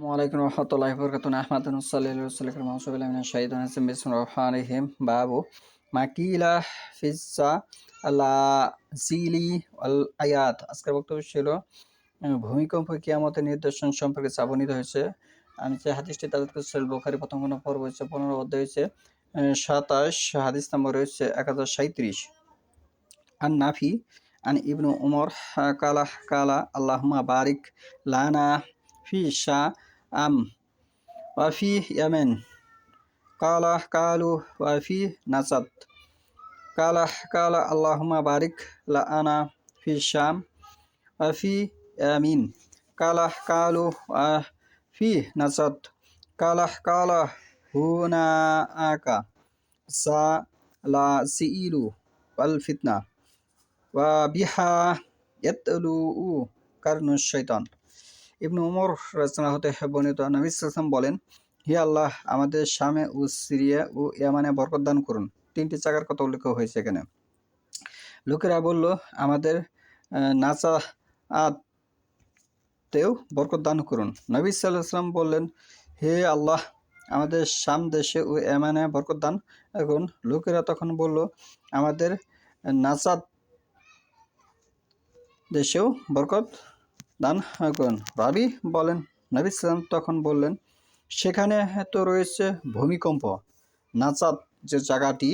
আসসালামু আলাইকুম রহমতুল্লাহি ওয়া বারাকাতুহু আহমাদুন সাল্লাল্লাহু আলাইহি ওয়া সাল্লাম মিনাশ শাইতানির বিসমিল্লাহির রহমানির রহিম বাবু মাকিলা ফিজ্জা আলা জিলি ওয়াল আয়াত। আজকের বক্তব্য ছিল ভূমিকম্প কিয়ামতের নিদর্শন সম্পর্কে বর্ণিত হয়েছে। আমি যে হাদিসটি তালাওয়াত করেছি সহিহ বুখারী প্রথম খণ্ড পর্ব হচ্ছে 15 অধ্যায় হচ্ছে 27 হাদিস নম্বর হচ্ছে 1037। আন নাফি আন ইবনু উমর কালা কালা আল্লাহুম্মা বারিক লানা ফি শাআম ওয়া ফি ইয়ামেন কালা কালু ওয়া ফি নাজাদ কালা আল্লাহুম্মা বারিক লানা ফি শাম ওয়া ফি ইয়ামিন কালু ওয়া ফি নাজাদ কালা হুনাআকা সা লা সিইলু ওয়াল ফিতনা ওয়া বিহা ইয়াতলুউ কারনুশ শয়তান। ইবনু উমর রাদিয়াল্লাহু হতে বর্ণিত, নবী সাল্লাল্লাহু আলাইহি ওয়াসাল্লাম বলেন, হে আল্লাহ, আমাদের শামে ও সিরিয়া ও ইয়ামানে বরকত দান করুন। তিনটি জায়গার কথা উল্লেখ হয়েছে এখানে। লোকেরা বলল, আমাদের নাজাতেও বরকত দান করুন। নবী সাল্লাল্লাহু আলাইহি ওয়াসাল্লাম বললেন, হে আল্লাহ, আমাদের শাম দেশে ও ইয়ামানে বরকত দান করুন। লোকেরা তখন বলল, আমাদের নাজাত দেশেও বরকত দান করুন। রাবি বলেন, নবী সাল্লাম তখন বললেন, সেখানে তো রয়েছে ভূমিকম্প। নাজাত যে জায়গাটি,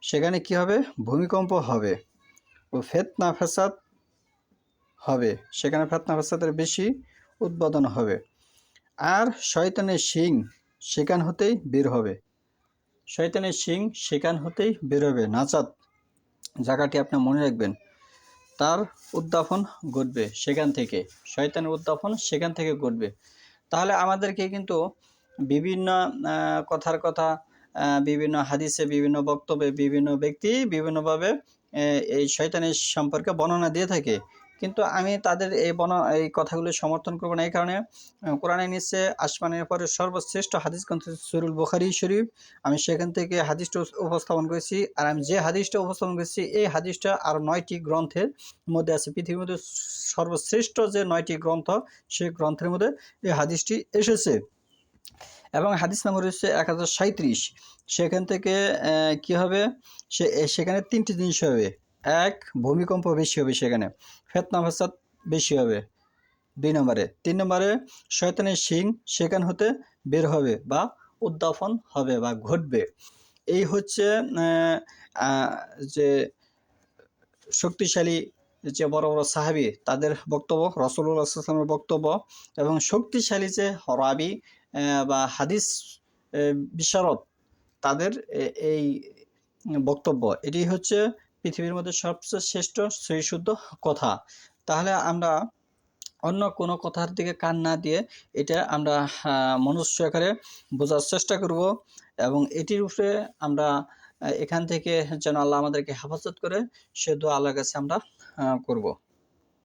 সেখানে কি হবে? ভূমিকম্প হবে ও ফিতনা ফাসাদ হবে। সেখানে ফিতনা ফাসাদের বেশি উৎপাদন হবে। আর শয়তানের শিং সেখান হতেই বের হবে। শয়তানের শিং সেখান হতেই বের হবে। নাজাত জায়গাটি আপনি মনে রাখবেন, তার উদ্যাপন ঘটবে সেখান থেকে, শয়তানের উদ্যাপন সেখান থেকে ঘটবে। তাহলে আমাদেরকে কিন্তু বিভিন্ন কথার কথা, বিভিন্ন হাদিসে, বিভিন্ন বক্তব্যে বিভিন্ন ব্যক্তি বিভিন্নভাবে এই শয়তানের সম্পর্কে বর্ণনা দিয়ে থাকে। কিন্তু আমি তাদের এই কথাগুলো সমর্থন করব না। এই কারণে কোরআনে নিচে আসমানের পরে সর্বশ্রেষ্ঠ হাদিস গ্রন্থ সূরা বুখারী শরীফ, আমি সেখান থেকে হাদিসটা উপস্থাপন করেছি। আর আমি যে হাদিসটা উপস্থাপন করেছি, এই হাদিসটা আর 9টি গ্রন্থের মধ্যে আছে। পৃথিবীর মধ্যে সর্বশ্রেষ্ঠ যে 9টি গ্রন্থ, সেই গ্রন্থের মধ্যে এই হাদিসটি এসেছে এবং হাদিস নম্বর হচ্ছে 1037। সেখান থেকে কি হবে? সেখানে 3টি জিনিস হবে। এক, ভূমিকম্প বেশি হবে, সেখানে ফিতনা ফাসাদ বেশি হবে 2 নম্বরে। 3 নম্বরে, শয়তানের শিং সেখান হতে বের হবে বা উদ্যাপন হবে বা ঘটবে। এই হচ্ছে যে শক্তিশালী যে বড় বড় সাহাবী, তাদের বক্তব্য, রাসূলুল্লাহ সাল্লাল্লাহু আলাইহি ওয়াসাল্লামের বক্তব্য, এবং শক্তিশালী যে রাবী বা হাদিস বিশারদ, তাদের এই বক্তব্য। এটি হচ্ছে পৃথিবীর মধ্যে সবচেয়ে শ্রেষ্ঠ সহিশুদ্ধ কথা। তাহলে আমরা অন্য কোনো কথার দিকে কান না দিয়ে এটা আমরা মনুষ্য আকারে বোঝার চেষ্টা করব এবং এটির উপরে আমরা এখান থেকে যেন আল্লাহ আমাদেরকে হেফাজত করে, সে দোয়া আল্লাহর কাছে আমরা করব।